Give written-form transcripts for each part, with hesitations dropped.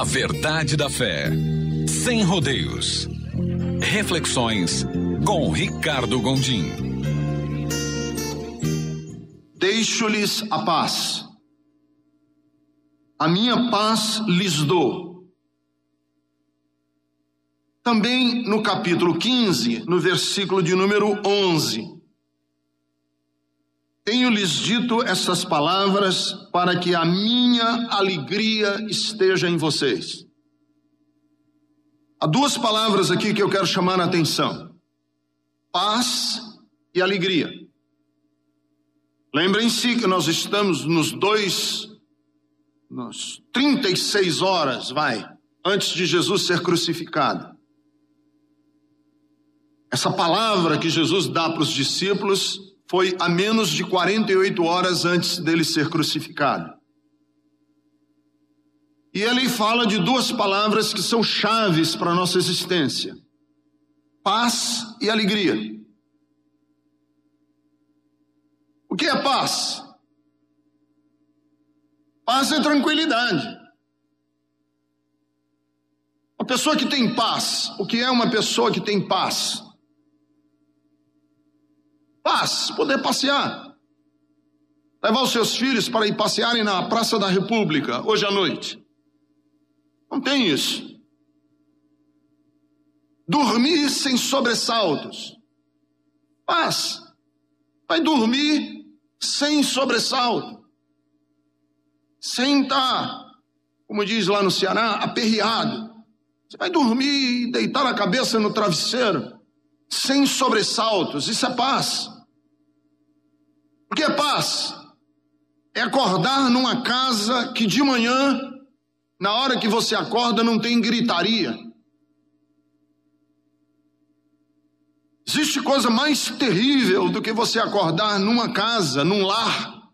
A verdade da fé, sem rodeios. Reflexões com Ricardo Gondim. Deixo-lhes a paz. A minha paz lhes dou. Também no capítulo 15, no versículo de número 11. Tenho-lhes dito essas palavras para que a minha alegria esteja em vocês. Há duas palavras aqui que eu quero chamar a atenção: paz e alegria. Lembrem-se que nós estamos nos 36 horas, antes de Jesus ser crucificado. Essa palavra que Jesus dá para os discípulos foi a menos de 48 horas antes dele ser crucificado. E ele fala de duas palavras que são chaves para a nossa existência: paz e alegria. O que é paz? Paz é tranquilidade. Uma pessoa que tem paz. O que é uma pessoa que tem paz? Paz, poder passear. Levar os seus filhos para ir passearem na Praça da República hoje à noite. Não tem isso. Dormir sem sobressaltos. Paz. Vai dormir sem sobressalto. Sem estar, como diz lá no Ceará, aperreado. Você vai dormir e deitar a cabeça no travesseiro sem sobressaltos. Isso é paz. O que é paz? É acordar numa casa que de manhã, na hora que você acorda, não tem gritaria. Existe coisa mais terrível do que você acordar numa casa, num lar,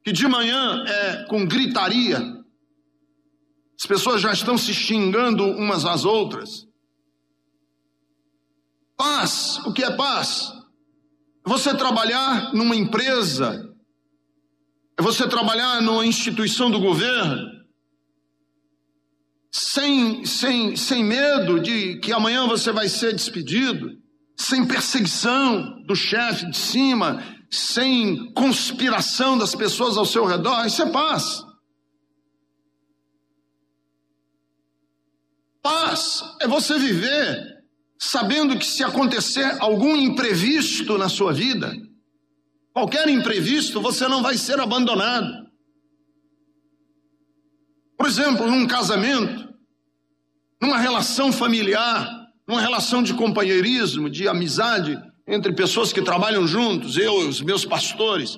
que de manhã é com gritaria. As pessoas já estão se xingando umas às outras. Paz, o que é paz? É você trabalhar numa empresa, é você trabalhar numa instituição do governo, sem medo de que amanhã você vai ser despedido, sem perseguição do chefe de cima, sem conspiração das pessoas ao seu redor. Isso é paz. Paz é você viver sabendo que se acontecer algum imprevisto na sua vida, qualquer imprevisto, você não vai ser abandonado. Por exemplo, num casamento, numa relação familiar, numa relação de companheirismo, de amizade entre pessoas que trabalham juntos, eu e os meus pastores,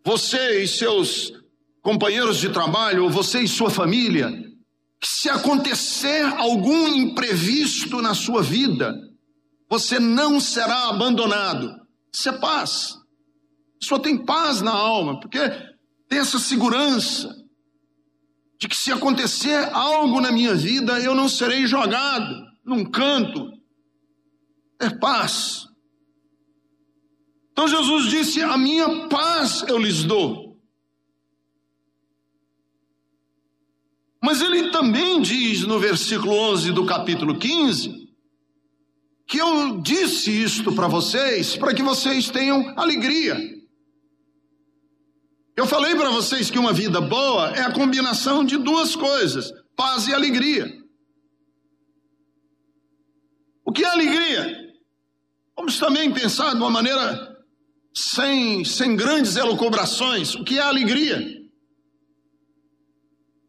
você e seus companheiros de trabalho, ou você e sua família, que se acontecer algum imprevisto na sua vida, você não será abandonado. Isso é paz. A pessoa tem paz na alma, porque tem essa segurança de que se acontecer algo na minha vida, eu não serei jogado num canto. É paz. Então Jesus disse: a minha paz eu lhes dou. Mas ele também diz no versículo 11 do capítulo 15, que eu disse isto para vocês, para que vocês tenham alegria. Eu falei para vocês que uma vida boa é a combinação de duas coisas: paz e alegria. O que é alegria? Vamos também pensar de uma maneira sem grandes elucubrações. O que é alegria?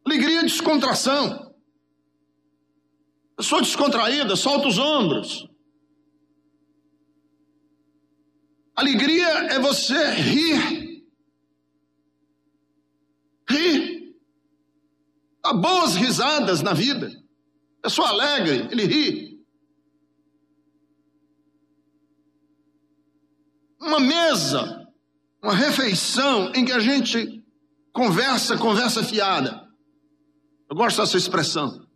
Alegria é descontração. Eu sou descontraída, solta os ombros. Alegria é você rir. Rir. Dá boas risadas na vida. Pessoa alegre, ele ri. Uma mesa, uma refeição em que a gente conversa fiada. Eu gosto dessa expressão.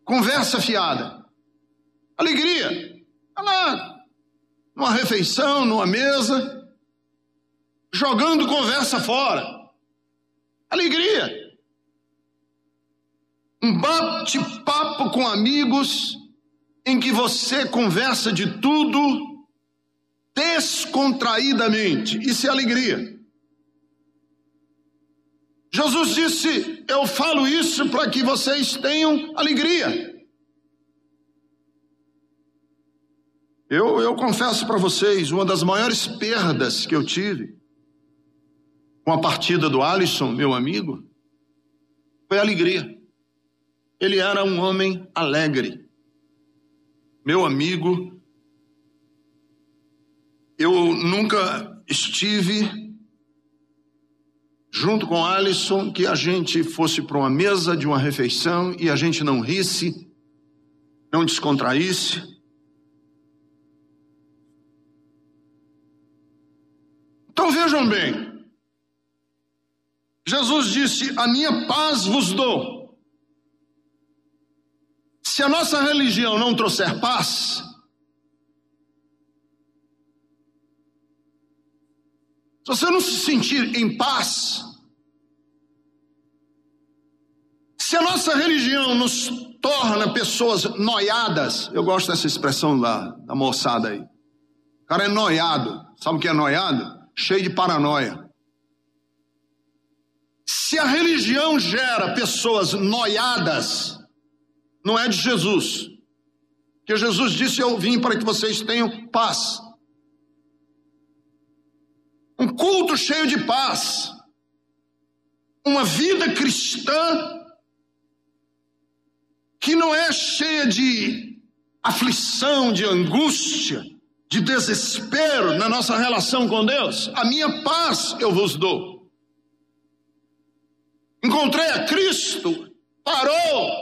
Conversa fiada. Alegria. Olha lá, numa refeição, numa mesa, jogando conversa fora. Alegria. um bate-papo com amigos em que você conversa de tudo descontraídamente. Isso é alegria. Jesus disse: eu falo isso para que vocês tenham alegria. Eu confesso para vocês, uma das maiores perdas que eu tive com a partida do Alisson, meu amigo, foi a alegria. Ele era um homem alegre. Meu amigo, eu nunca estive junto com o Alisson que a gente fosse para uma mesa de uma refeição e a gente não risse, não descontraísse. Então vejam bem, Jesus disse: a minha paz vos dou. Se a nossa religião não trouxer paz, se você não se sentir em paz, se a nossa religião nos torna pessoas noiadas, eu gosto dessa expressão da moçada aí, o cara é noiado, sabe o que é noiado? Cheio de paranoia. Se a religião gera pessoas noiadas, não é de Jesus, porque Jesus disse: eu vim para que vocês tenham paz. Um culto cheio de paz, uma vida cristã que não é cheia de aflição, de angústia, de desespero na nossa relação com Deus. A minha paz eu vos dou. Encontrei a Cristo, parou,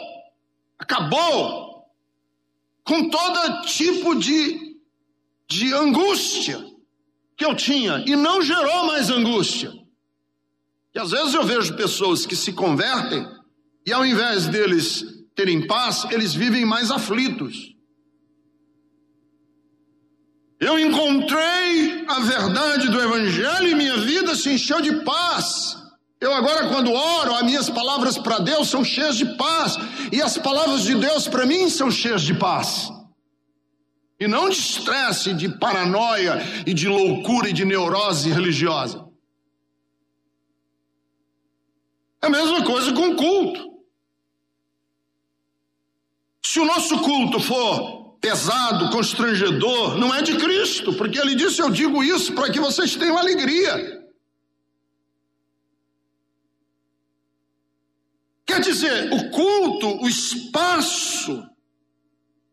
acabou com todo tipo de angústia que eu tinha, e não gerou mais angústia. E às vezes eu vejo pessoas que se convertem e ao invés deles terem paz, eles vivem mais aflitos. Eu encontrei a verdade do Evangelho e minha vida se encheu de paz. Eu agora, quando oro, as minhas palavras para Deus são cheias de paz, e as palavras de Deus para mim são cheias de paz. E não de estresse, de paranoia e de loucura e de neurose religiosa. É a mesma coisa com o culto. Se o nosso culto for pesado, constrangedor, não é de Cristo, porque ele disse: eu digo isso para que vocês tenham alegria. Quer dizer, o culto, o espaço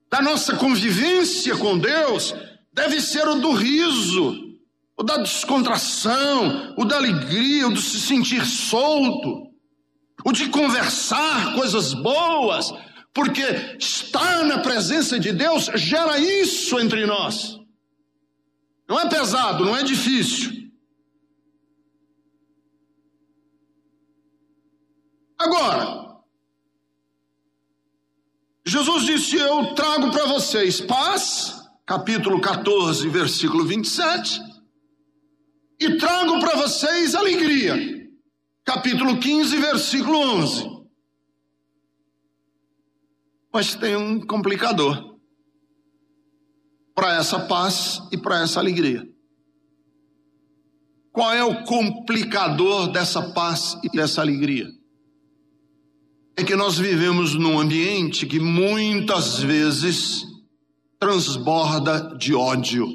da nossa convivência com Deus deve ser o do riso, o da descontração, o da alegria, o de se sentir solto, o de conversar coisas boas, porque estar na presença de Deus gera isso entre nós. Não é pesado, não é difícil. Agora, Jesus disse: eu trago para vocês paz, capítulo 14, versículo 27, e trago para vocês alegria, capítulo 15, versículo 11. Mas tem um complicador para essa paz e para essa alegria. Qual é o complicador dessa paz e dessa alegria? É que nós vivemos num ambiente que muitas vezes transborda de ódio.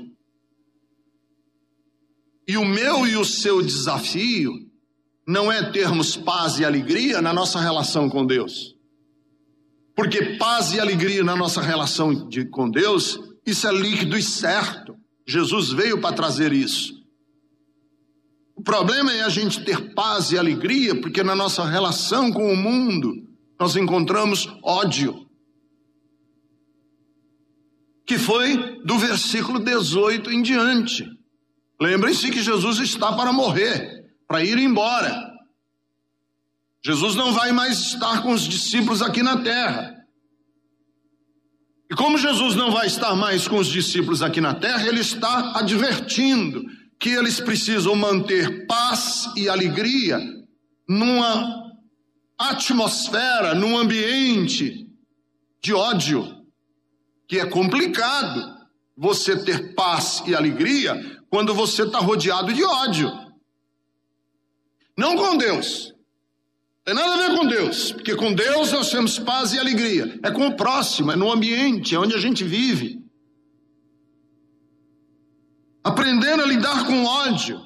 E o meu e o seu desafio não é termos paz e alegria na nossa relação com Deus. Porque paz e alegria na nossa relação com Deus, isso é líquido e certo. Jesus veio para trazer isso. O problema é a gente ter paz e alegria, porque na nossa relação com o mundo, nós encontramos ódio. Que foi do versículo 18 em diante. Lembrem-se que Jesus está para morrer, para ir embora. Jesus não vai mais estar com os discípulos aqui na terra. E como Jesus não vai estar mais com os discípulos aqui na terra, ele está advertindo que eles precisam manter paz e alegria numa atmosfera, num ambiente de ódio, que é complicado você ter paz e alegria quando você está rodeado de ódio. Não com Deus. Não tem nada a ver com Deus, porque com Deus nós temos paz e alegria. É com o próximo, é no ambiente, é onde a gente vive. Aprendendo a lidar com ódio.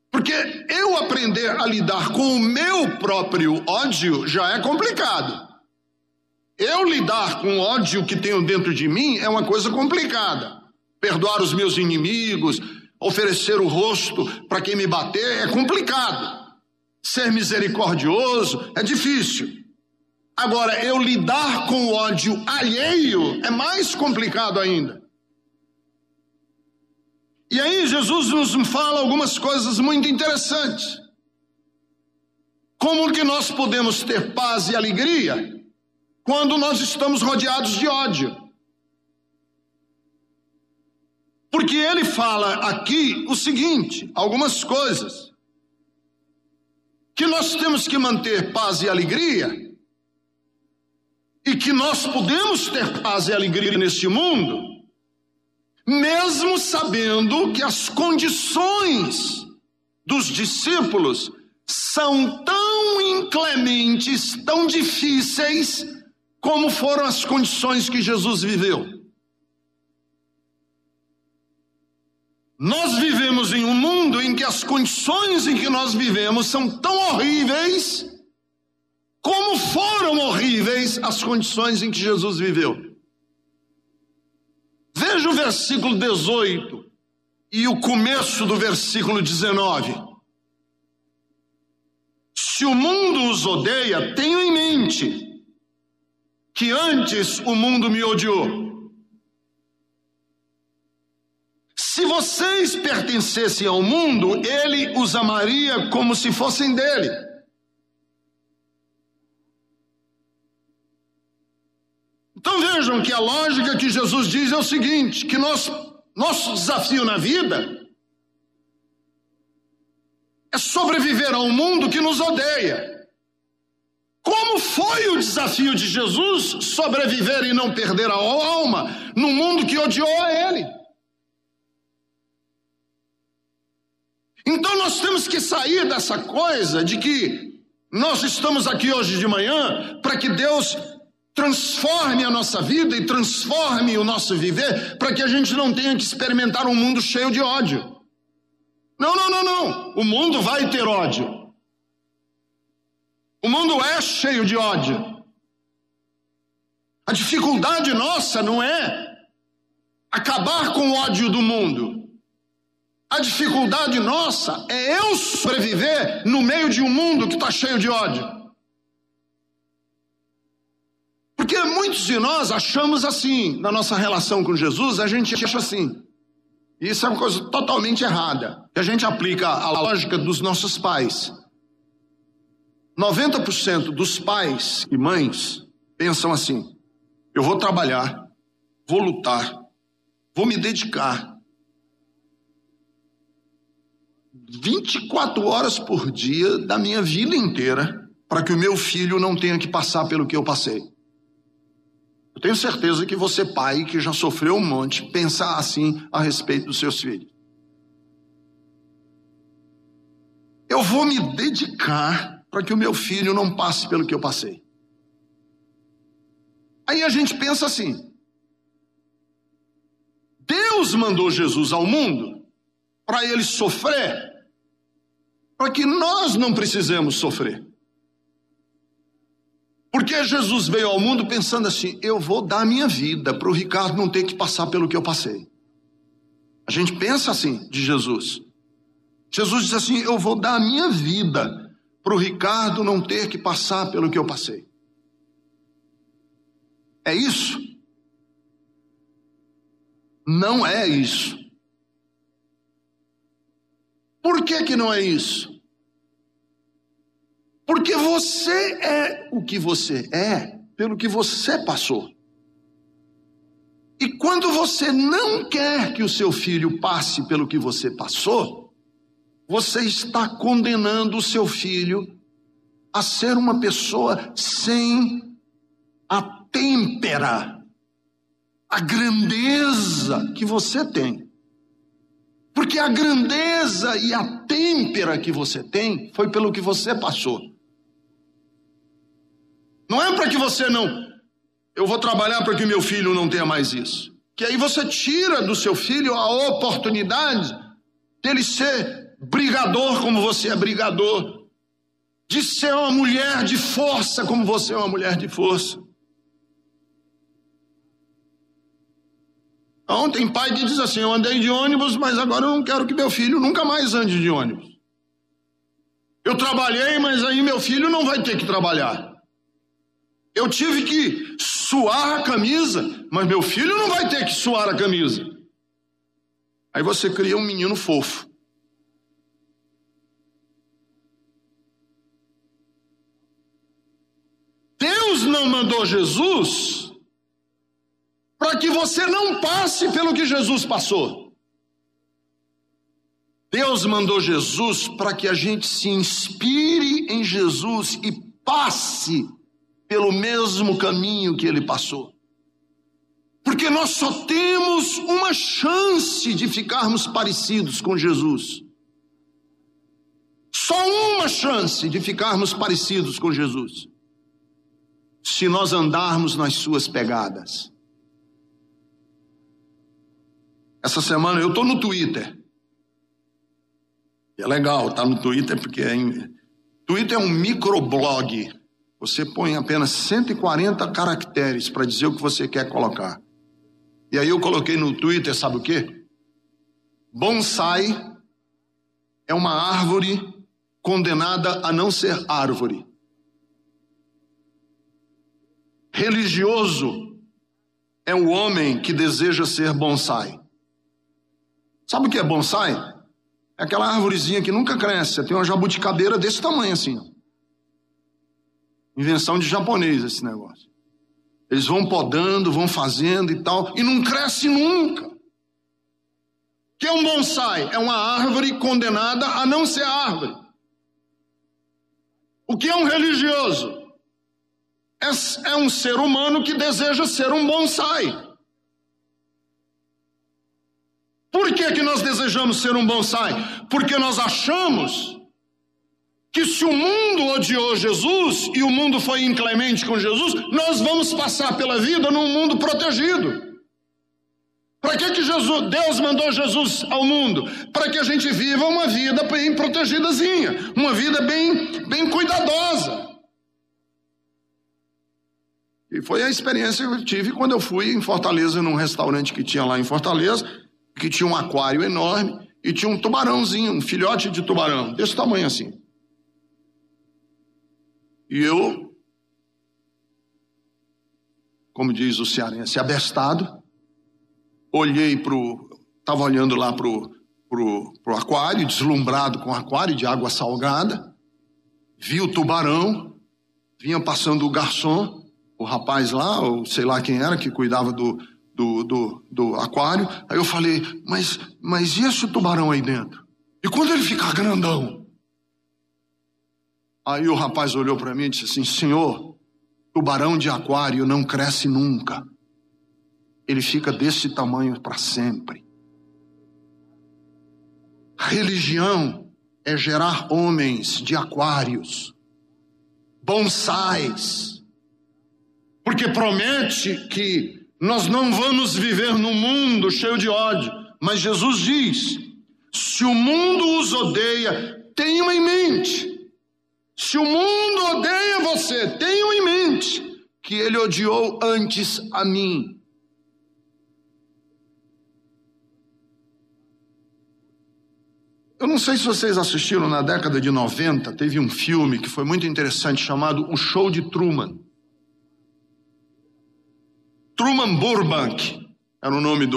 Porque eu aprender a lidar com o meu próprio ódio já é complicado. Eu lidar com o ódio que tenho dentro de mim é uma coisa complicada. Perdoar os meus inimigos, oferecer o rosto para quem me bater é complicado. Ser misericordioso é difícil. Agora, eu lidar com o ódio alheio é mais complicado ainda. E aí Jesus nos fala algumas coisas muito interessantes. Como que nós podemos ter paz e alegria quando nós estamos rodeados de ódio? Porque ele fala aqui o seguinte, algumas coisas. Que nós temos que manter paz e alegria, e que nós podemos ter paz e alegria neste mundo, mesmo sabendo que as condições dos discípulos são tão inclementes, tão difíceis, como foram as condições que Jesus viveu. Nós vivemos em um mundo em que as condições em que nós vivemos são tão horríveis, como foram horríveis as condições em que Jesus viveu. Veja o versículo 18 e o começo do versículo 19. Se o mundo os odeia, tenham em mente que antes o mundo me odiou. Se vocês pertencessem ao mundo, ele os amaria como se fossem dele. Então vejam que a lógica que Jesus diz é o seguinte, que nosso desafio na vida é sobreviver a um mundo que nos odeia. Como foi o desafio de Jesus sobreviver e não perder a alma num mundo que odiou a ele? Então nós temos que sair dessa coisa de que nós estamos aqui hoje de manhã para que Deus transforme a nossa vida e transforme o nosso viver, para que a gente não tenha que experimentar um mundo cheio de ódio. Não. O mundo vai ter ódio. O mundo é cheio de ódio. A dificuldade nossa não é acabar com o ódio do mundo. A dificuldade nossa é eu sobreviver no meio de um mundo que está cheio de ódio. Porque muitos de nós achamos assim, na nossa relação com Jesus, a gente acha assim. E isso é uma coisa totalmente errada. Que a gente aplica a lógica dos nossos pais. 90% dos pais e mães pensam assim: eu vou trabalhar, vou lutar, vou me dedicar 24 horas por dia da minha vida inteira para que o meu filho não tenha que passar pelo que eu passei. Eu tenho certeza que você, pai, que já sofreu um monte, pensa assim a respeito dos seus filhos. Eu vou me dedicar para que o meu filho não passe pelo que eu passei. Aí a gente pensa assim: Deus mandou Jesus ao mundo para ele sofrer, para que nós não precisemos sofrer. Porque Jesus veio ao mundo pensando assim: eu vou dar a minha vida para o Ricardo não ter que passar pelo que eu passei. A gente pensa assim de Jesus. Jesus diz assim: eu vou dar a minha vida para o Ricardo não ter que passar pelo que eu passei. É isso? Não é isso. Por que não é isso? Porque você é o que você é pelo que você passou. E quando você não quer que o seu filho passe pelo que você passou, você está condenando o seu filho a ser uma pessoa sem a têmpera, a grandeza que você tem. Porque a grandeza e a têmpera que você tem foi pelo que você passou. Não é para que você eu vou trabalhar para que meu filho não tenha mais isso. Que aí você tira do seu filho a oportunidade dele ser brigador como você é brigador, de ser uma mulher de força como você é uma mulher de força. Tem pai que diz assim: eu andei de ônibus, mas agora eu não quero que meu filho nunca mais ande de ônibus. Eu trabalhei, mas aí meu filho não vai ter que trabalhar. Eu tive que suar a camisa, mas meu filho não vai ter que suar a camisa. Aí você cria um menino fofo. Deus não mandou Jesus para que você não passe pelo que Jesus passou. Deus mandou Jesus para que a gente se inspire em Jesus e passe pelo mesmo caminho que ele passou. Porque nós só temos uma chance de ficarmos parecidos com Jesus. Só uma chance de ficarmos parecidos com Jesus. Se nós andarmos nas suas pegadas. Essa semana eu estou no Twitter. É legal estar no Twitter, porque Twitter é um microblog. Você põe apenas 140 caracteres para dizer o que você quer colocar. E aí eu coloquei no Twitter, sabe o quê? Bonsai é uma árvore condenada a não ser árvore. Religioso é o homem que deseja ser bonsai. Sabe o que é bonsai? É aquela árvorezinha que nunca cresce. Você tem uma jabuticabeira desse tamanho assim. Ó. Invenção de japonês esse negócio. Eles vão podando, vão fazendo e tal, e não cresce nunca. O que é um bonsai? É uma árvore condenada a não ser árvore. O que é um religioso? É um ser humano que deseja ser um bonsai. Por que nós desejamos ser um bonsai? Porque nós achamos que se o mundo odiou Jesus e o mundo foi inclemente com Jesus, nós vamos passar pela vida num mundo protegido. Para que Deus mandou Jesus ao mundo? Para que a gente viva uma vida bem protegidazinha, uma vida bem cuidadosa. E foi a experiência que eu tive quando eu fui em Fortaleza, num restaurante que tinha lá em Fortaleza, que tinha um aquário enorme e tinha um tubarãozinho, um filhote de tubarão, desse tamanho assim. E eu, como diz o cearense, abestado, estava olhando lá pro aquário, deslumbrado com o aquário de água salgada, vi o tubarão, vinha passando o garçom, o rapaz lá, ou sei lá quem era, que cuidava do aquário. Aí eu falei, mas e esse tubarão aí dentro? E quando ele ficar grandão? Aí o rapaz olhou para mim e disse assim: senhor, tubarão de aquário não cresce nunca. Ele fica desse tamanho para sempre. Religião é gerar homens de aquários, bonsais, porque promete que nós não vamos viver num mundo cheio de ódio. Mas Jesus diz: se o mundo os odeia, tenham em mente. Se o mundo odeia você, tenham em mente que ele odiou antes a mim. Eu não sei se vocês assistiram, na década de 90, teve um filme que foi muito interessante chamado O Show de Truman. Truman Burbank era o nome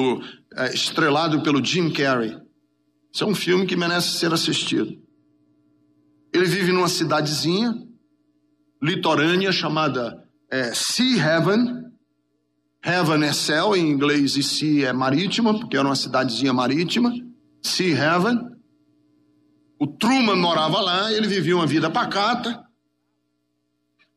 estrelado pelo Jim Carrey. Esse é um filme que merece ser assistido. Ele vive numa cidadezinha litorânea chamada Sea Haven. Heaven é céu em inglês e sea é marítima, porque era uma cidadezinha marítima. Sea Haven. O Truman morava lá, ele vivia uma vida pacata,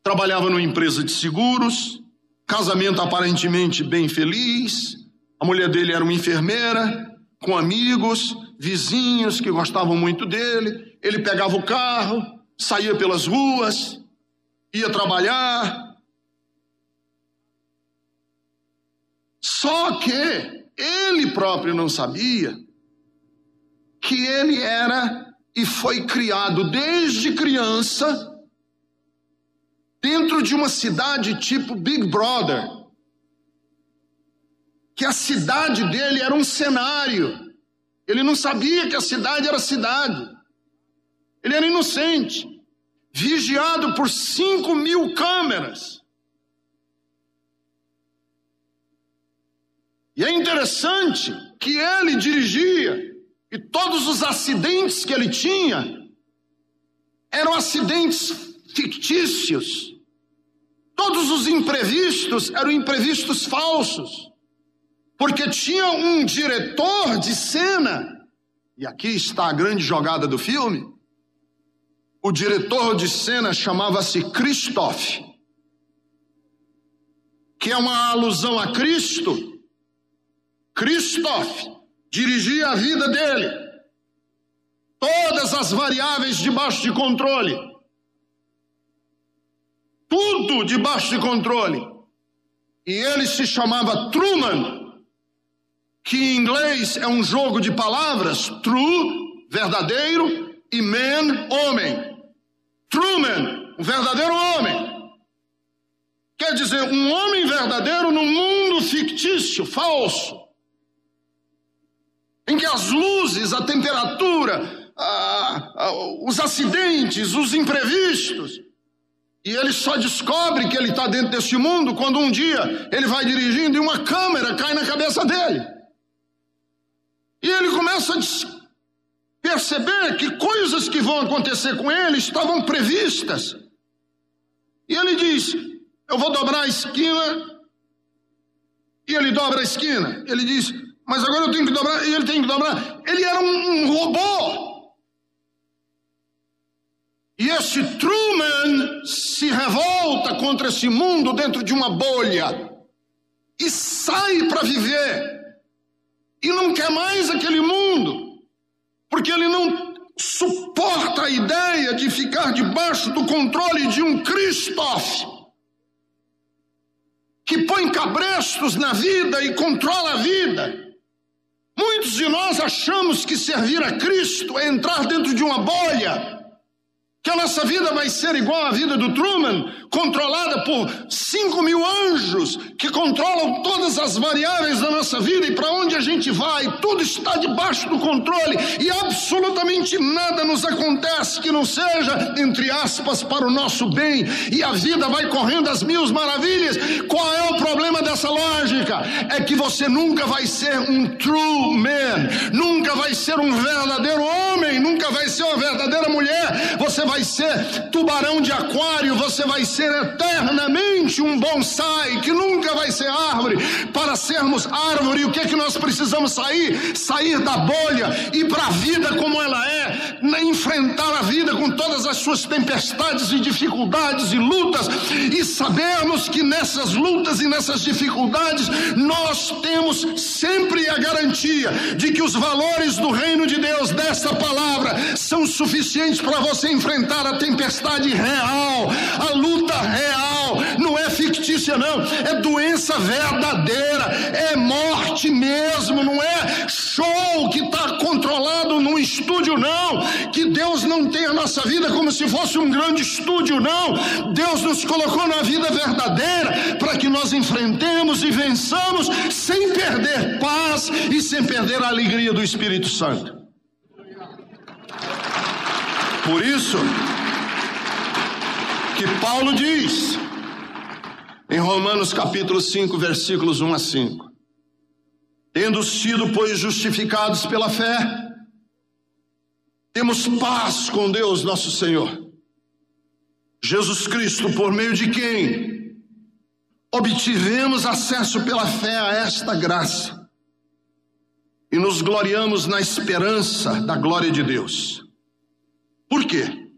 trabalhava numa empresa de seguros, casamento aparentemente bem feliz, a mulher dele era uma enfermeira, com amigos, vizinhos que gostavam muito dele, ele pegava o carro, saía pelas ruas, ia trabalhar. Só que ele próprio não sabia que ele era e foi criado desde criança dentro de uma cidade tipo Big Brother, que a cidade dele era um cenário. Ele não sabia que a cidade era cidade. Ele era inocente, vigiado por 5.000 câmeras. E é interessante que ele dirigia, e todos os acidentes que ele tinha eram acidentes fictícios. Todos os imprevistos eram imprevistos falsos, porque tinha um diretor de cena, e aqui está a grande jogada do filme. O diretor de cena chamava-se Christoph, que é uma alusão a Cristo. Christoph dirigia a vida dele, todas as variáveis debaixo de controle, tudo debaixo de controle. E ele se chamava Truman, que em inglês é um jogo de palavras, true, verdadeiro, e man, homem. Truman, um verdadeiro homem. Quer dizer, um homem verdadeiro num mundo fictício, falso, em que as luzes, a temperatura, os acidentes, os imprevistos, e ele só descobre que ele está dentro desse mundo quando um dia ele vai dirigindo e uma câmera cai na cabeça dele. E ele começa a perceber que coisas que vão acontecer com ele estavam previstas. E ele diz, eu vou dobrar a esquina, e ele dobra a esquina. Ele diz, mas agora eu tenho que dobrar, e ele tem que dobrar. Ele era um robô. E esse Truman se revolta contra esse mundo dentro de uma bolha e sai para viver. E não quer mais aquele mundo, porque ele não suporta a ideia de ficar debaixo do controle de um Christoph, que põe cabrestos na vida e controla a vida. Muitos de nós achamos que servir a Cristo é entrar dentro de uma bolha, que a nossa vida vai ser igual à vida do Truman, controlada por 5.000 anjos que controlam todas as variáveis da nossa vida, e para onde a gente vai, tudo está debaixo do controle e absolutamente nada nos acontece que não seja, entre aspas, para o nosso bem, e a vida vai correndo às mil maravilhas. Qual é o problema dessa lógica? É que você nunca vai ser um true man, nunca vai ser um verdadeiro homem, nunca vai ser uma verdadeira mulher. Você vai ser tubarão de aquário, você vai ser eternamente um bonsai que nunca vai ser árvore. Para sermos árvore, o que é que nós precisamos sair? Sair da bolha, ir para a vida como ela é, enfrentar a vida com todas as suas tempestades e dificuldades e lutas, e sabermos que nessas lutas e nessas dificuldades nós temos sempre a garantia de que os valores do reino de Deus, desta palavra, são suficientes para você enfrentar a tempestade real, a luta real. Não é fictícia não, é doença verdadeira, é morte mesmo, não é show que está controlado num estúdio não, que Deus não tem a nossa vida como se fosse um grande estúdio não. Deus nos colocou na vida verdadeira para que nós enfrentemos e vençamos sem perder paz e sem perder a alegria do Espírito Santo. Por isso que Paulo diz em Romanos capítulo 5, versículos 1 a 5: tendo sido, pois, justificados pela fé, temos paz com Deus nosso Senhor, Jesus Cristo, por meio de quem obtivemos acesso pela fé a esta graça e nos gloriamos na esperança da glória de Deus. Por quê?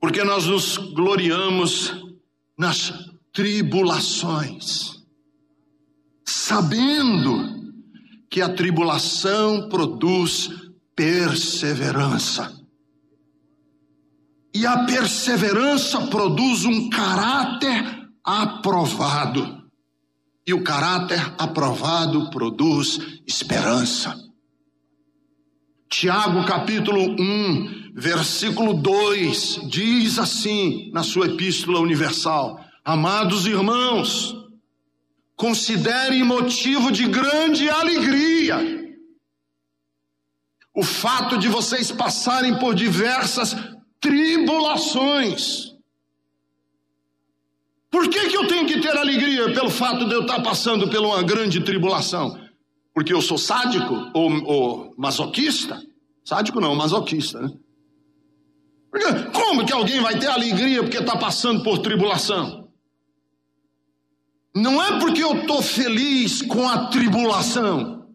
Porque nós nos gloriamos nas tribulações, sabendo que a tribulação produz perseverança. E a perseverança produz um caráter aprovado. E o caráter aprovado produz esperança. Tiago capítulo 1, versículo 2, diz assim na sua epístola universal: amados irmãos, considerem motivo de grande alegria o fato de vocês passarem por diversas tribulações. Por que eu tenho que ter alegria pelo fato de eu estar passando por uma grande tribulação? Porque eu sou sádico ou masoquista? Sádico não, masoquista, né? Porque, como que alguém vai ter alegria porque está passando por tribulação? Não é porque eu estou feliz com a tribulação,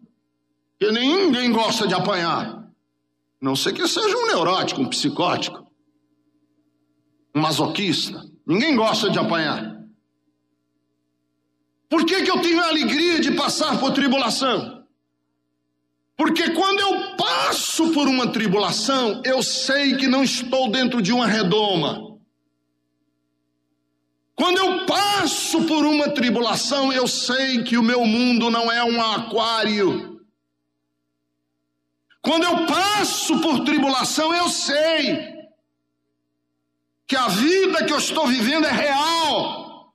que ninguém gosta de apanhar. Não sei que seja um neurótico, um psicótico, um masoquista. Ninguém gosta de apanhar. Por que eu tenho a alegria de passar por tribulação? Porque quando eu passo por uma tribulação, eu sei que não estou dentro de uma redoma. Quando eu passo por uma tribulação, eu sei que o meu mundo não é um aquário. Quando eu passo por tribulação, eu sei que a vida que eu estou vivendo é real.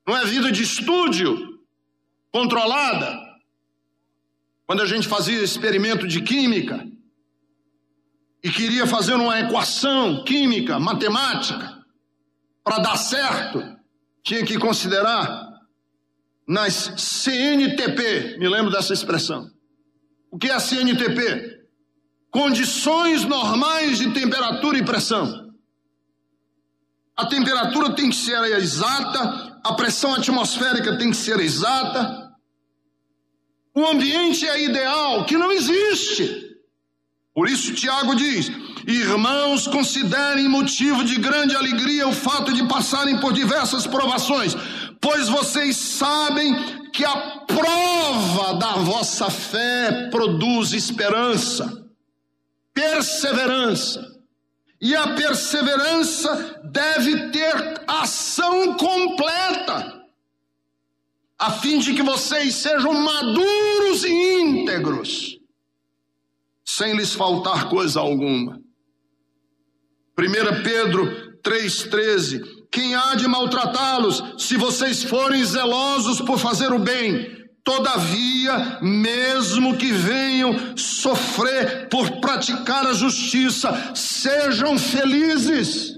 Não é vida de estúdio, controlada. Quando a gente fazia experimento de química e queria fazer uma equação química, matemática, para dar certo, tinha que considerar nas CNTP, me lembro dessa expressão. O que é a CNTP? Condições normais de temperatura e pressão. A temperatura tem que ser exata, a pressão atmosférica tem que ser exata. O ambiente é ideal, que não existe. Por isso Tiago diz: irmãos, considerem motivo de grande alegria o fato de passarem por diversas provações, pois vocês sabem que a prova da vossa fé produz esperança, perseverança. E a perseverança deve ter ação completa, a fim de que vocês sejam maduros e íntegros, sem lhes faltar coisa alguma. 1 Pedro 3,13: quem há de maltratá-los, se vocês forem zelosos por fazer o bem? Todavia, mesmo que venham sofrer por praticar a justiça, sejam felizes.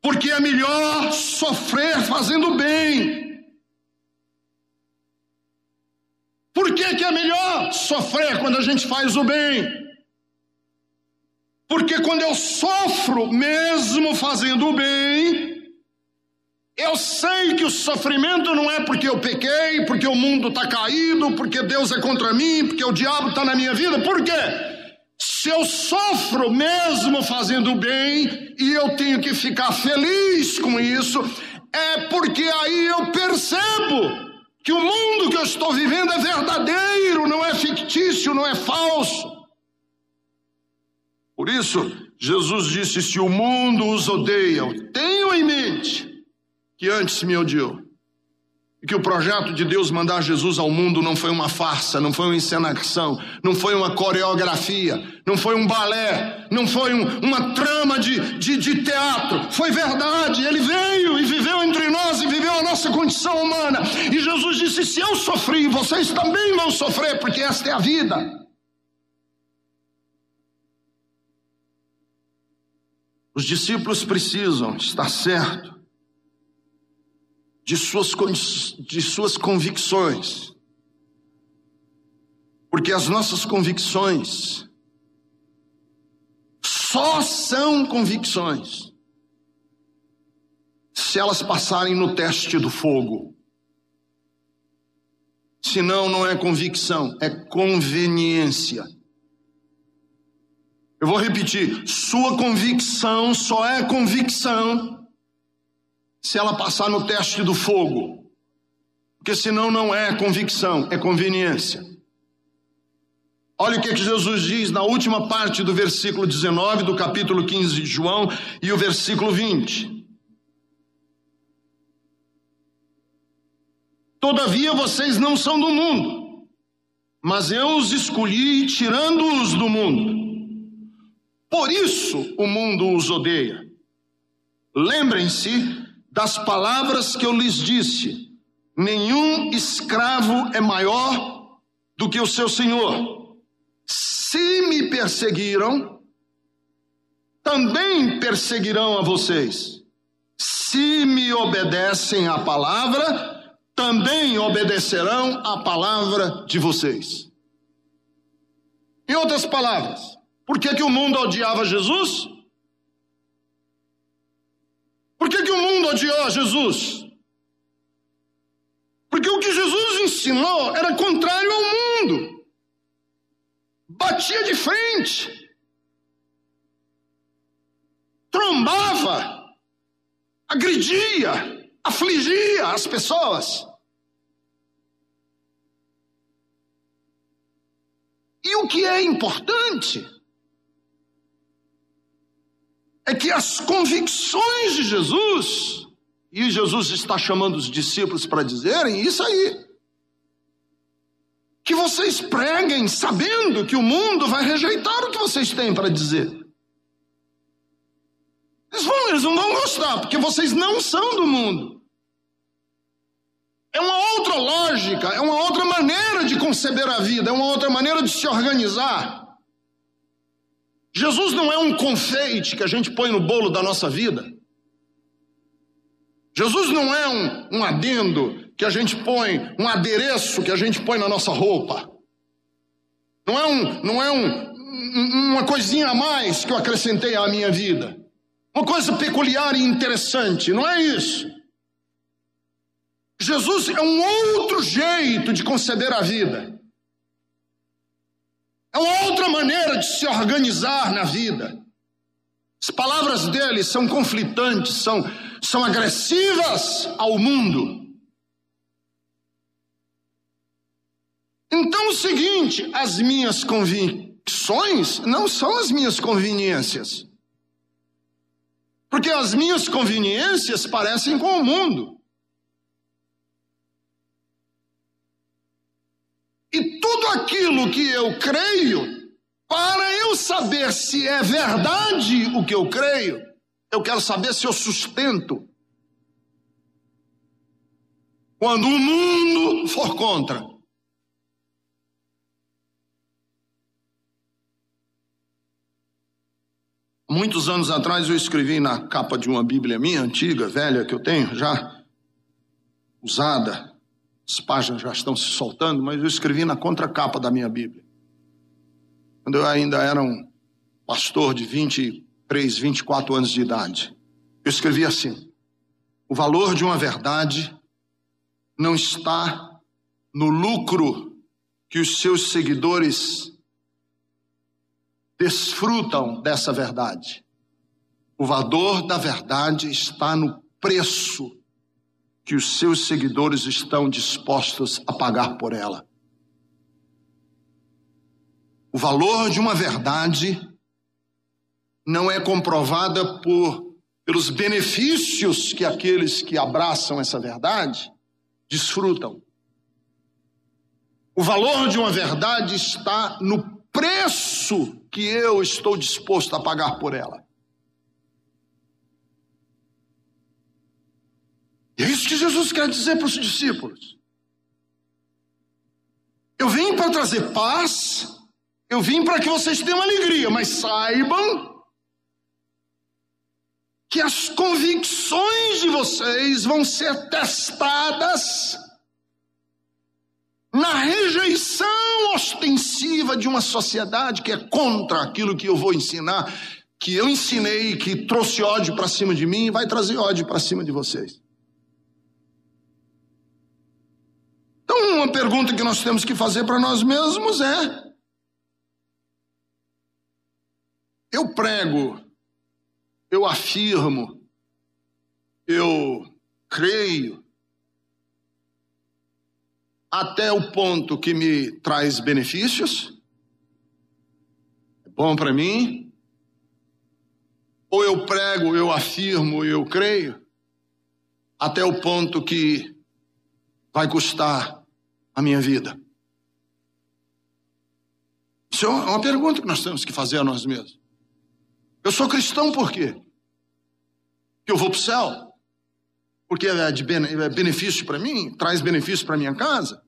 Porque é melhor sofrer fazendo bem. Por que é melhor sofrer quando a gente faz o bem? Porque quando eu sofro, mesmo fazendo o bem, eu sei que o sofrimento não é porque eu pequei, porque o mundo está caído, porque Deus é contra mim, porque o diabo está na minha vida. Por quê? Se eu sofro mesmo fazendo o bem e eu tenho que ficar feliz com isso, é porque aí eu percebo que o mundo que eu estou vivendo é verdadeiro, não é fictício, não é falso. Por isso, Jesus disse: se o mundo os odeia, tenham em mente que antes me odiou. E que o projeto de Deus mandar Jesus ao mundo não foi uma farsa, não foi uma encenação, não foi uma coreografia, não foi um balé, não foi uma trama de teatro. Foi verdade, ele veio e viveu entre nós e viveu a nossa condição humana. E Jesus disse: se eu sofri, vocês também vão sofrer, porque esta é a vida. Os discípulos precisam estar certos de suas convicções, porque as nossas convicções só são convicções se elas passarem no teste do fogo. Senão não é convicção, é conveniência. Eu vou repetir, sua convicção só é convicção se ela passar no teste do fogo. Porque senão não é convicção, é conveniência. Olha o que Jesus diz na última parte do versículo 19 do capítulo 15 de João e o versículo 20. Todavia vocês não são do mundo, mas eu os escolhi tirando-os do mundo. Por isso o mundo os odeia. Lembrem-se das palavras que eu lhes disse: nenhum escravo é maior do que o seu senhor. Se me perseguiram, também perseguirão a vocês. Se me obedecem à palavra, também obedecerão à palavra de vocês. Em outras palavras, por que o mundo odiava Jesus? Por que o mundo odiou Jesus? Porque o que Jesus ensinou era contrário ao mundo. Batia de frente, trombava, agredia, afligia as pessoas. E o que é importante é que as convicções de Jesus, e Jesus está chamando os discípulos para dizerem isso aí, que vocês preguem sabendo que o mundo vai rejeitar o que vocês têm para dizer. Eles não vão gostar, porque vocês não são do mundo. É uma outra lógica, é uma outra maneira de conceber a vida, é uma outra maneira de se organizar. Jesus não é um confeite que a gente põe no bolo da nossa vida. Jesus não é um adendo que a gente põe, um adereço que a gente põe na nossa roupa. Não é uma coisinha a mais que eu acrescentei à minha vida. Uma coisa peculiar e interessante, não é isso. Jesus é um outro jeito de conceber a vida. É uma outra maneira de se organizar na vida. As palavras dele são conflitantes, são agressivas ao mundo. Então é o seguinte, as minhas convicções não são as minhas conveniências. Porque as minhas conveniências parecem com o mundo. E tudo aquilo que eu creio, para eu saber se é verdade o que eu creio, eu quero saber se eu sustento. Quando o mundo for contra. Muitos anos atrás eu escrevi na capa de uma Bíblia minha, antiga, velha, que eu tenho, já usada, as páginas já estão se soltando, mas eu escrevi na contracapa da minha Bíblia. Quando eu ainda era um pastor de 23, 24 anos de idade. Eu escrevi assim: o valor de uma verdade não está no lucro que os seus seguidores desfrutam dessa verdade. O valor da verdade está no preço que os seus seguidores estão dispostos a pagar por ela. O valor de uma verdade não é comprovada pelos benefícios que aqueles que abraçam essa verdade desfrutam. O valor de uma verdade está no preço que eu estou disposto a pagar por ela. E é isso que Jesus quer dizer para os discípulos. Eu vim para trazer paz, eu vim para que vocês tenham alegria, mas saibam que as convicções de vocês vão ser testadas na rejeição ostensiva de uma sociedade que é contra aquilo que eu vou ensinar, que eu ensinei, que trouxe ódio para cima de mim e vai trazer ódio para cima de vocês. Então, uma pergunta que nós temos que fazer para nós mesmos é: eu prego, eu afirmo, eu creio, até o ponto que me traz benefícios, é bom para mim, ou eu prego, eu afirmo, eu creio, até o ponto que vai custar a minha vida. Isso é uma pergunta que nós temos que fazer a nós mesmos. Eu sou cristão por quê? Porque eu vou para o céu? Porque é benefício para mim? Traz benefício para minha casa?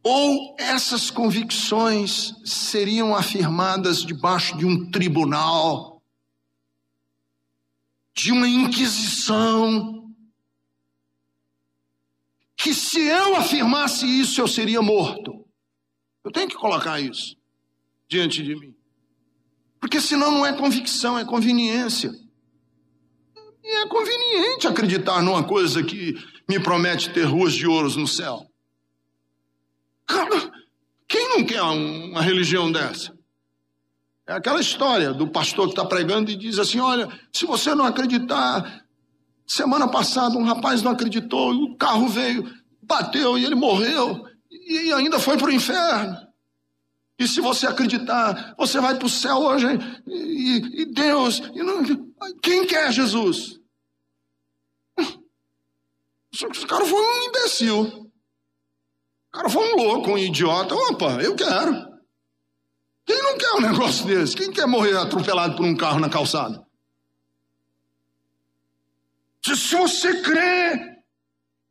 Ou essas convicções seriam afirmadas debaixo de um tribunal, de uma inquisição, que se eu afirmasse isso eu seria morto? Eu tenho que colocar isso diante de mim. Porque senão não é convicção, é conveniência. E é conveniente acreditar numa coisa que me promete ter ruas de ouros no céu. Cara, quem não quer uma religião dessa? É aquela história do pastor que está pregando e diz assim, olha, se você não acreditar, semana passada um rapaz não acreditou, o carro veio, bateu e ele morreu. E ainda foi para o inferno. E se você acreditar, você vai para o céu hoje. E Deus... Quem quer Jesus? Esse cara foi um imbecil. O cara foi um louco, um idiota. Opa, eu quero. Quem não quer um negócio desse? Quem quer morrer atropelado por um carro na calçada? Se você crê,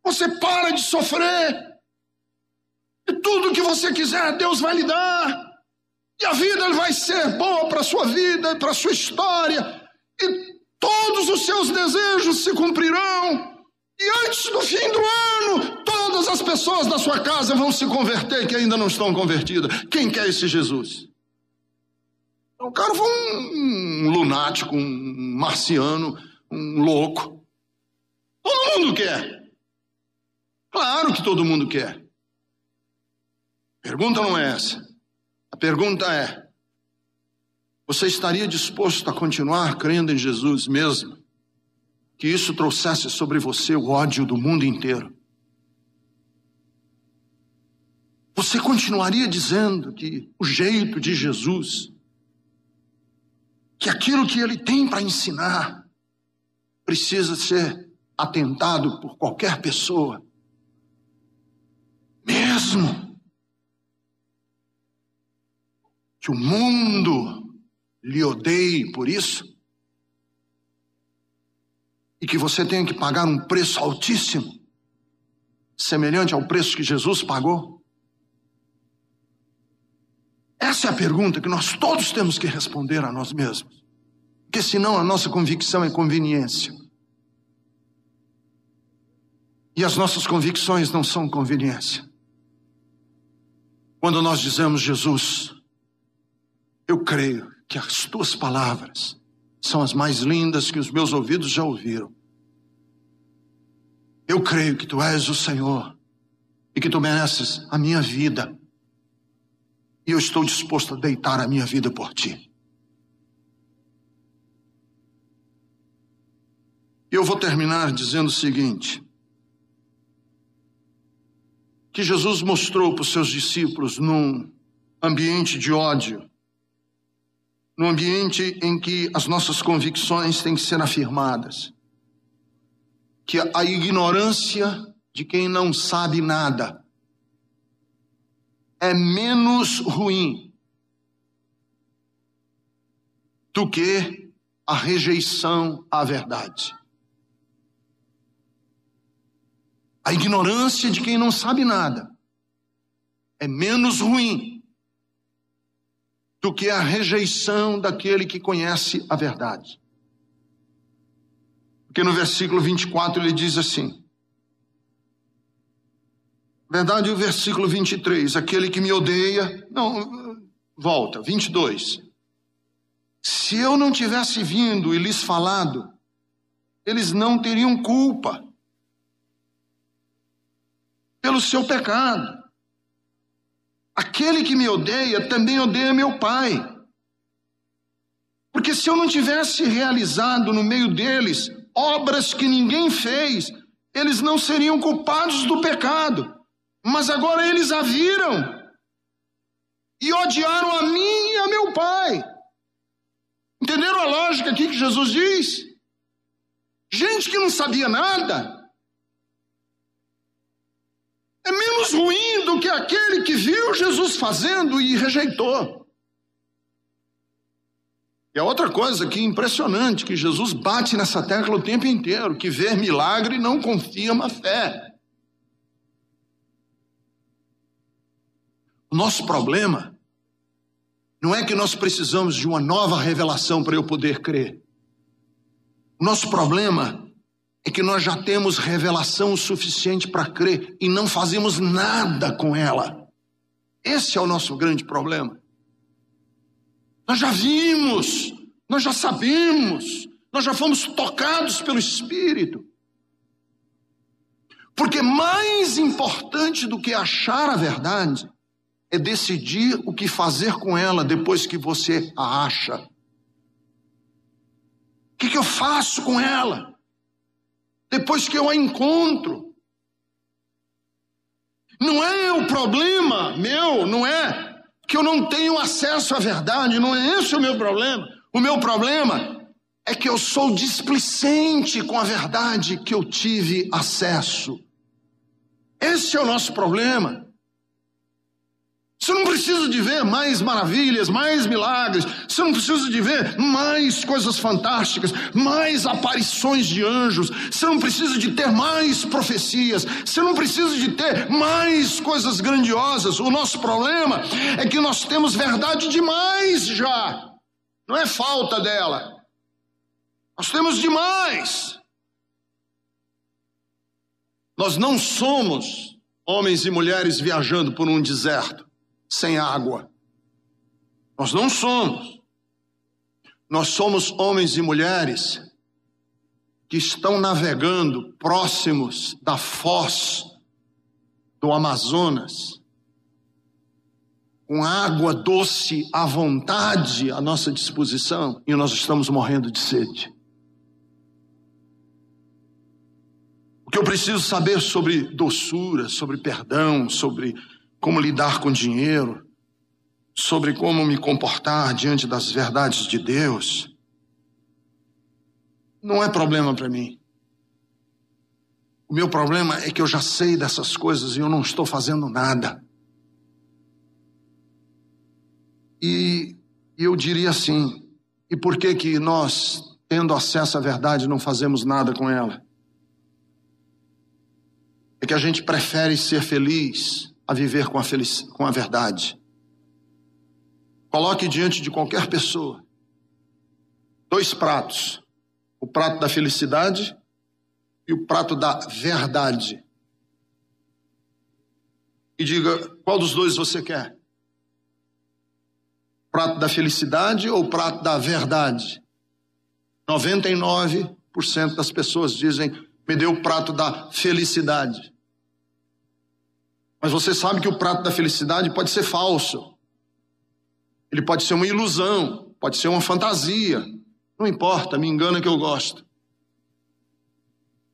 você para de sofrer. E tudo que você quiser, Deus vai lhe dar. E a vida vai ser boa para a sua vida, para a sua história. E todos os seus desejos se cumprirão. E antes do fim do ano, todas as pessoas da sua casa vão se converter que ainda não estão convertidas. Quem quer esse Jesus? O cara foi um lunático, um marciano, um louco. Todo mundo quer. Claro que todo mundo quer. A pergunta não é essa. A pergunta é, você estaria disposto a continuar crendo em Jesus mesmo que isso trouxesse sobre você o ódio do mundo inteiro? Você continuaria dizendo que o jeito de Jesus, que aquilo que ele tem para ensinar, precisa ser atentado por qualquer pessoa, mesmo que o mundo lhe odeie por isso, e que você tenha que pagar um preço altíssimo, semelhante ao preço que Jesus pagou? Essa é a pergunta que nós todos temos que responder a nós mesmos, porque senão a nossa convicção é conveniência. E as nossas convicções não são conveniência. Quando nós dizemos, Jesus, eu creio que as tuas palavras são as mais lindas que os meus ouvidos já ouviram. Eu creio que tu és o Senhor e que tu mereces a minha vida. E eu estou disposto a deitar a minha vida por ti. E eu vou terminar dizendo o seguinte, que Jesus mostrou para os seus discípulos num ambiente de ódio, num ambiente em que as nossas convicções têm que ser afirmadas, que a ignorância de quem não sabe nada é menos ruim do que a rejeição à verdade. A ignorância de quem não sabe nada é menos ruim do que a rejeição daquele que conhece a verdade. Porque no versículo 24 ele diz assim, verdade, o versículo 23, aquele que me odeia, não, volta, 22. Se eu não tivesse vindo e lhes falado, eles não teriam culpa pelo seu pecado. Aquele que me odeia também odeia meu Pai. Porque se eu não tivesse realizado no meio deles obras que ninguém fez, eles não seriam culpados do pecado. Mas agora eles a viram e odiaram a mim e a meu Pai. Entenderam a lógica aqui que Jesus diz? Gente que não sabia nada é menos ruim do que aquele que viu Jesus fazendo e rejeitou. E a outra coisa que impressionante, que Jesus bate nessa tecla o tempo inteiro, que ver milagre não confirma a fé. O nosso problema não é que nós precisamos de uma nova revelação para eu poder crer. O nosso problema é que nós já temos revelação o suficiente para crer e não fazemos nada com ela. Esse é o nosso grande problema. Nós já vimos, nós já sabemos, nós já fomos tocados pelo Espírito. Porque mais importante do que achar a verdade é decidir o que fazer com ela depois que você a acha. O que eu faço com ela depois que eu a encontro? Não é o problema meu, não é que eu não tenho acesso à verdade, não é esse o meu problema. O meu problema é que eu sou displicente com a verdade que eu tive acesso. Esse é o nosso problema. Você não precisa de ver mais maravilhas, mais milagres. Você não precisa de ver mais coisas fantásticas, mais aparições de anjos. Você não precisa de ter mais profecias. Você não precisa de ter mais coisas grandiosas. O nosso problema é que nós temos verdade demais já. Não é falta dela. Nós temos demais. Nós não somos homens e mulheres viajando por um deserto sem água. Nós não somos. Nós somos homens e mulheres que estão navegando próximos da foz do Amazonas, com água doce à vontade à nossa disposição, e nós estamos morrendo de sede. O que eu preciso saber sobre doçura, sobre perdão, sobre como lidar com dinheiro, sobre como me comportar diante das verdades de Deus, não é problema para mim. O meu problema é que eu já sei dessas coisas e eu não estou fazendo nada. E eu diria assim, e por que que nós, tendo acesso à verdade, não fazemos nada com ela? É que a gente prefere ser feliz a viver com a verdade. Coloque diante de qualquer pessoa 2 pratos, o prato da felicidade e o prato da verdade, e diga, qual dos dois você quer? Prato da felicidade ou prato da verdade? 99% das pessoas dizem, me dê o prato da felicidade. Mas você sabe que o prato da felicidade pode ser falso. Ele pode ser uma ilusão, pode ser uma fantasia. Não importa, me engana que eu gosto.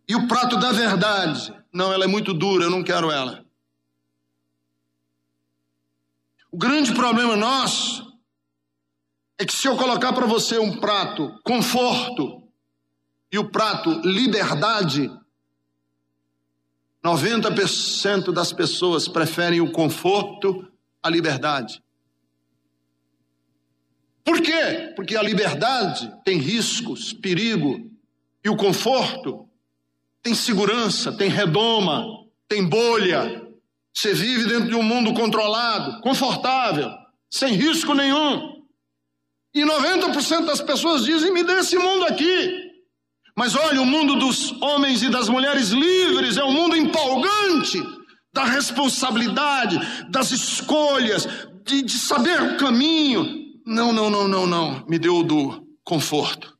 E o prato da verdade? Não, ela é muito dura, eu não quero ela. O grande problema nosso é que se eu colocar para você um prato conforto e o prato liberdade, 90% das pessoas preferem o conforto à liberdade. Por quê? Porque a liberdade tem riscos, perigo, e o conforto tem segurança, tem redoma, tem bolha. Você vive dentro de um mundo controlado, confortável, sem risco nenhum. E 90% das pessoas dizem, me dê esse mundo aqui. Mas olha, o mundo dos homens e das mulheres livres é um mundo empolgante, da responsabilidade, das escolhas, de saber o caminho. Não, me deu o do conforto.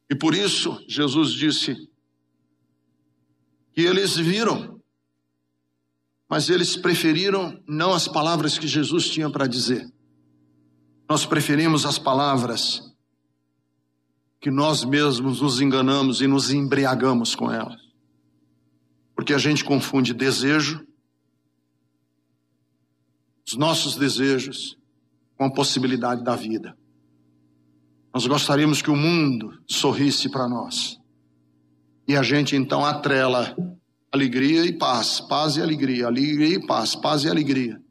E por isso, Jesus disse que eles viram, mas eles preferiram não as palavras que Jesus tinha para dizer. Nós preferimos as palavras que nós mesmos nos enganamos e nos embriagamos com elas. Porque a gente confunde desejo, os nossos desejos, com a possibilidade da vida. Nós gostaríamos que o mundo sorrisse para nós. E a gente então atrela alegria e paz, paz e alegria e paz, paz e alegria,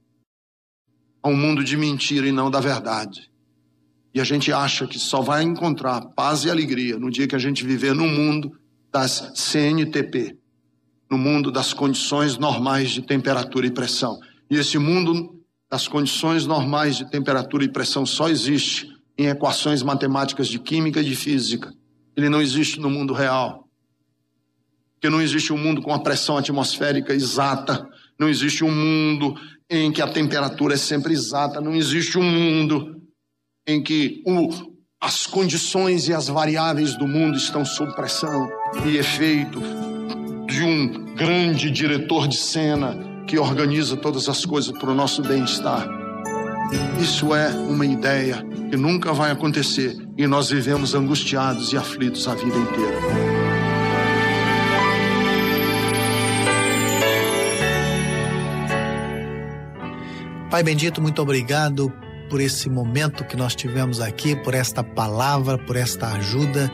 a um mundo de mentira e não da verdade. E a gente acha que só vai encontrar paz e alegria no dia que a gente viver no mundo das CNTP, no mundo das condições normais de temperatura e pressão. E esse mundo das condições normais de temperatura e pressão só existe em equações matemáticas de química e de física. Ele não existe no mundo real. Porque não existe um mundo com a pressão atmosférica exata, não existe um mundo em que a temperatura é sempre exata, não existe um mundo em que as condições e as variáveis do mundo estão sob pressão e efeito de um grande diretor de cena que organiza todas as coisas para o nosso bem-estar. Isso é uma ideia que nunca vai acontecer e nós vivemos angustiados e aflitos a vida inteira. Pai bendito, muito obrigado por esse momento que nós tivemos aqui, por esta palavra, por esta ajuda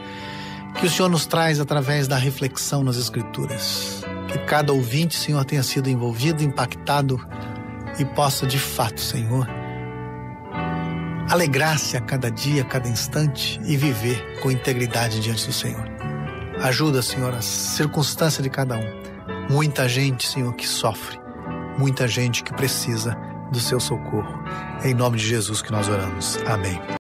que o Senhor nos traz através da reflexão nas Escrituras. Que cada ouvinte, Senhor, tenha sido envolvido, impactado e possa de fato, Senhor, alegrar-se a cada dia, a cada instante e viver com integridade diante do Senhor. Ajuda, Senhor, a circunstância de cada um. Muita gente, Senhor, que sofre, muita gente que precisa do seu socorro. É em nome de Jesus que nós oramos. Amém.